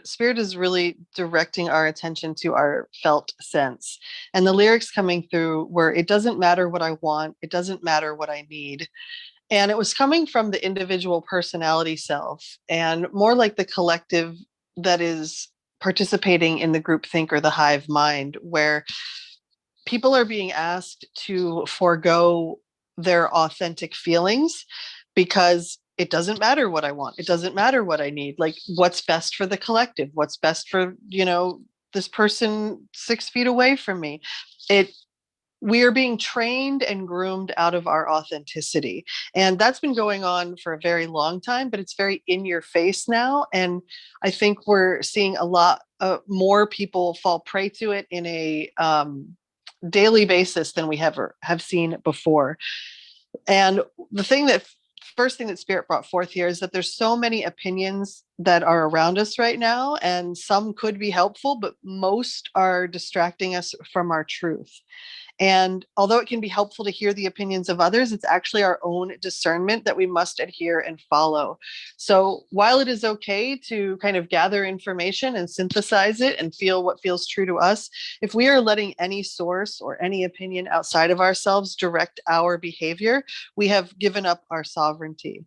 Spirit is really directing our attention to our felt sense. And the lyrics coming through were, it doesn't matter what I want, it doesn't matter what I need. And it was coming from the individual personality self and more like the collective that is participating in the group think or the hive mind, where people are being asked to forego their authentic feelings because it doesn't matter what I want. It doesn't matter what I need. Like, what's best for the collective? What's best for, this person 6 feet away from me? It We are being trained and groomed out of our authenticity. And that's been going on for a very long time, but it's very in your face now. And I think we're seeing a lot more people fall prey to it in a daily basis than we ever have seen before. And the thing that first thing that Spirit brought forth here is that there's so many opinions that are around us right now, and some could be helpful, but most are distracting us from our truth. And although it can be helpful to hear the opinions of others, it's actually our own discernment that we must adhere and follow. So while it is okay to kind of gather information and synthesize it and feel what feels true to us, if we are letting any source or any opinion outside of ourselves direct our behavior, we have given up our sovereignty.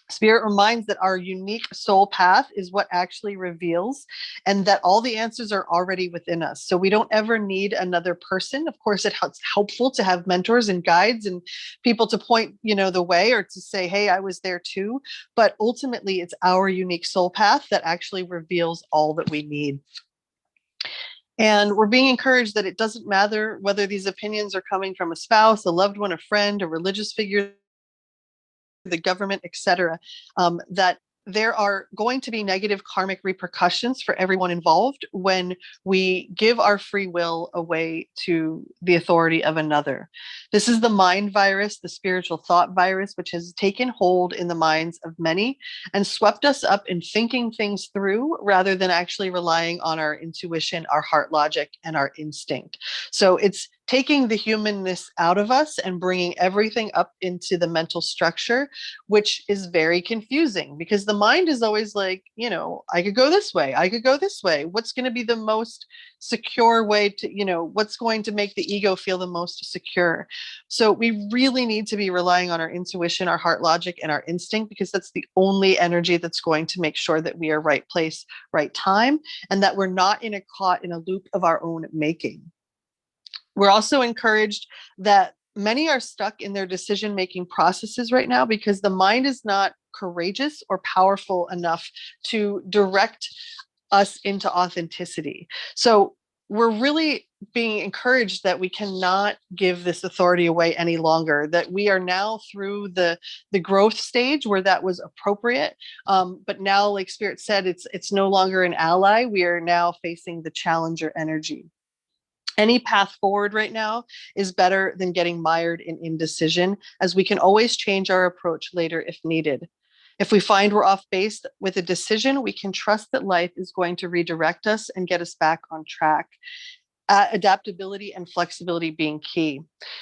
Spirit reminds that our unique soul path is what actually reveals, and that all the answers are already within us. So we don't ever need another person. Of course, it's helpful to have mentors and guides and people to point, the way, or to say, hey, I was there too. But ultimately, it's our unique soul path that actually reveals all that we need. And we're being encouraged that it doesn't matter whether these opinions are coming from a spouse, a loved one, a friend, a religious figure, the government, etc., that there are going to be negative karmic repercussions for everyone involved when we give our free will away to the authority of another. This is the mind virus, the spiritual thought virus, which has taken hold in the minds of many and swept us up in thinking things through rather than actually relying on our intuition, our heart logic, and our instinct. So it's taking the humanness out of us and bringing everything up into the mental structure, which is very confusing because the mind is always like, I could go this way, I could go this way. What's going to be the most secure way to, what's going to make the ego feel the most secure? So we really need to be relying on our intuition, our heart logic, and our instinct, because that's the only energy that's going to make sure that we are right place, right time, and that we're not caught in a loop of our own making. We're also encouraged that many are stuck in their decision-making processes right now because the mind is not courageous or powerful enough to direct us into authenticity. So we're really being encouraged that we cannot give this authority away any longer, that we are now through the growth stage where that was appropriate. But now, like Spirit said, it's no longer an ally. We are now facing the challenger energy. Any path forward right now is better than getting mired in indecision, as we can always change our approach later if needed. If we find we're off base with a decision, we can trust that life is going to redirect us and get us back on track. Adaptability and flexibility being key.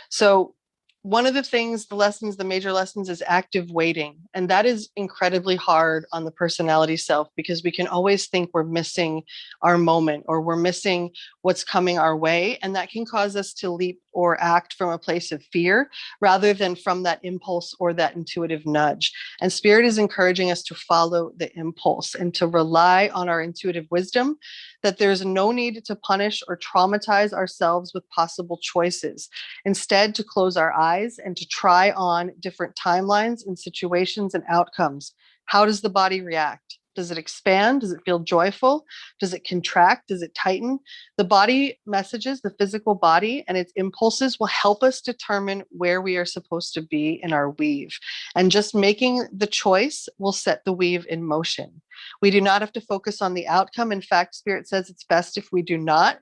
So one of the things, the major lessons is active waiting. And that is incredibly hard on the personality self because we can always think we're missing our moment or we're missing what's coming our way. And that can cause us to leap or act from a place of fear rather than from that impulse or that intuitive nudge. And Spirit is encouraging us to follow the impulse and to rely on our intuitive wisdom, that there's no need to punish or traumatize ourselves with possible choices. Instead, to close our eyes and to try on different timelines and situations and outcomes. How does the body react? Does it expand? Does it feel joyful? Does it contract? Does it tighten? The body messages, the physical body and its impulses will help us determine where we are supposed to be in our weave. And just making the choice will set the weave in motion. We do not have to focus on the outcome. In fact, Spirit says it's best if we do not.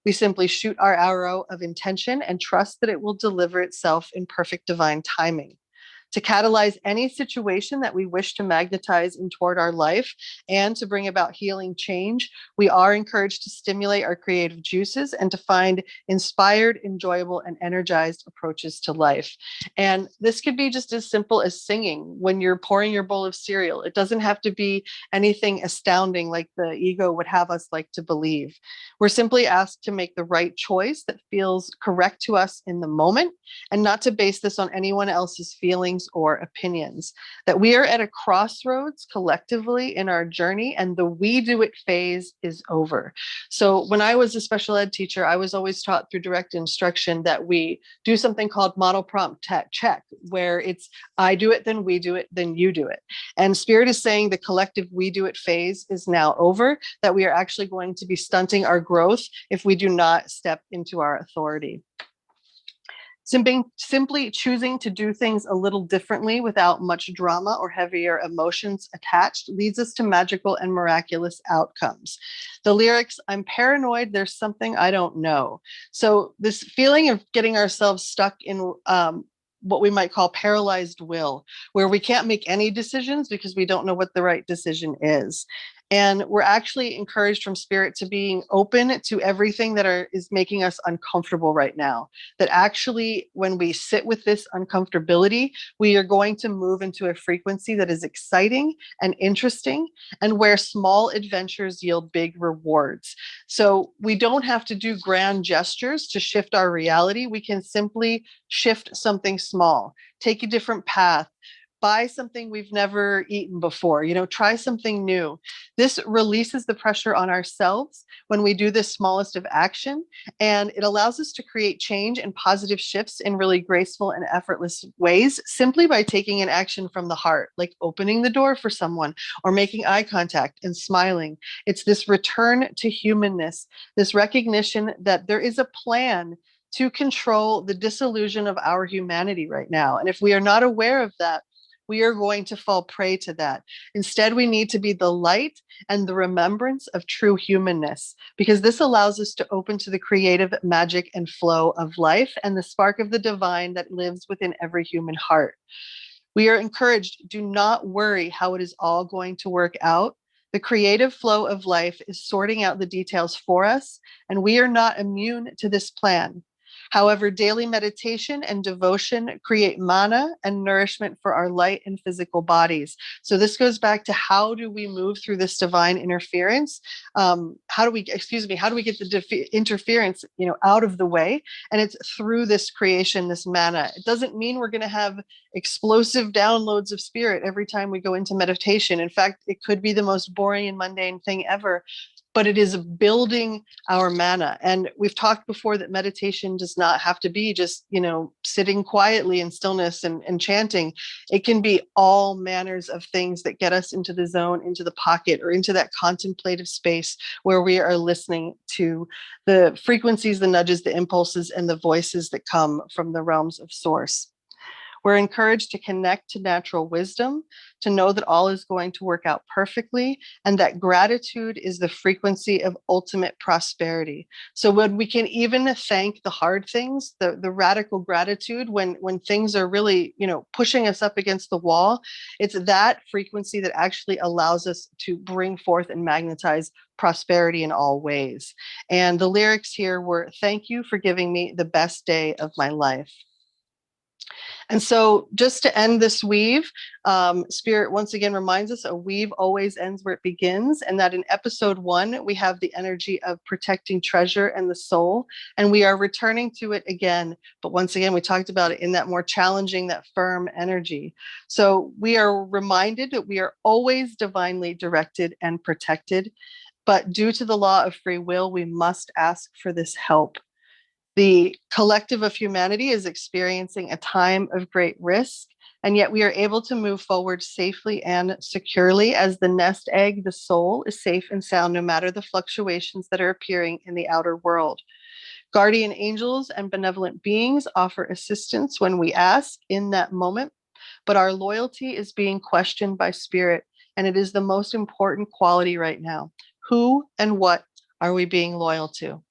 We simply shoot our arrow of intention and trust that it will deliver itself in perfect divine timing. to catalyze any situation that we wish to magnetize in toward our life and to bring about healing change. We are encouraged to stimulate our creative juices and to find inspired, enjoyable, and energized approaches to life. And this could be just as simple as singing when you're pouring your bowl of cereal. It doesn't have to be anything astounding like the ego would have us like to believe. We're simply asked to make the right choice that feels correct to us in the moment and not to base this on anyone else's feelings or opinions. That we are at a crossroads collectively in our journey and the we do it phase is over. So when I was a special ed teacher, I was always taught through direct instruction that we do something called model prompt check, where it's I do it, then we do it, then you do it. And Spirit is saying the collective we do it phase is now over, that we are actually going to be stunting our growth if we do not step into our authority. Simply choosing to do things a little differently without much drama or heavier emotions attached leads us to magical and miraculous outcomes. The lyrics, I'm paranoid, there's something I don't know. So this feeling of getting ourselves stuck in what we might call paralyzed will, where we can't make any decisions because we don't know what the right decision is. And we're actually encouraged from Spirit to being open to everything that is making us uncomfortable right now. That actually, when we sit with this uncomfortability, we are going to move into a frequency that is exciting and interesting, and where small adventures yield big rewards. So we don't have to do grand gestures to shift our reality. We can simply shift something small, take a different path, buy something we've never eaten before, try something new. This releases the pressure on ourselves when we do this smallest of action, and it allows us to create change and positive shifts in really graceful and effortless ways simply by taking an action from the heart, like opening the door for someone or making eye contact and smiling. It's this return to humanness, this recognition that there is a plan to control the disillusion of our humanity right now. And if we are not aware of that, we are going to fall prey to that. Instead, we need to be the light and the remembrance of true humanness, because this allows us to open to the creative magic and flow of life and the spark of the divine that lives within every human heart. We are encouraged, do not worry how it is all going to work out. The creative flow of life is sorting out the details for us, and we are not immune to this plan. However, daily meditation and devotion create mana and nourishment for our light and physical bodies. So this goes back to how do we move through this divine interference? How do we get the interference, out of the way? And it's through this creation, this mana. It doesn't mean we're going to have explosive downloads of spirit every time we go into meditation. In fact, it could be the most boring and mundane thing ever, but it is building our mana. And we've talked before that meditation does not have to be just, sitting quietly in stillness and chanting. It can be all manners of things that get us into the zone, into the pocket, or into that contemplative space where we are listening to the frequencies, the nudges, the impulses, and the voices that come from the realms of source. We're encouraged to connect to natural wisdom, to know that all is going to work out perfectly, and that gratitude is the frequency of ultimate prosperity. So when we can even thank the hard things, the radical gratitude when things are really, pushing us up against the wall, it's that frequency that actually allows us to bring forth and magnetize prosperity in all ways. And the lyrics here were, thank you for giving me the best day of my life. And so just to end this weave, Spirit once again reminds us a weave always ends where it begins, and that in episode 1, we have the energy of protecting treasure and the soul, and we are returning to it again. But once again, we talked about it in that more challenging, that firm energy. So we are reminded that we are always divinely directed and protected, but due to the law of free will, we must ask for this help. The collective of humanity is experiencing a time of great risk, and yet we are able to move forward safely and securely as the nest egg, the soul, is safe and sound no matter the fluctuations that are appearing in the outer world. Guardian angels and benevolent beings offer assistance when we ask in that moment, but our loyalty is being questioned by Spirit, and it is the most important quality right now. Who and what are we being loyal to?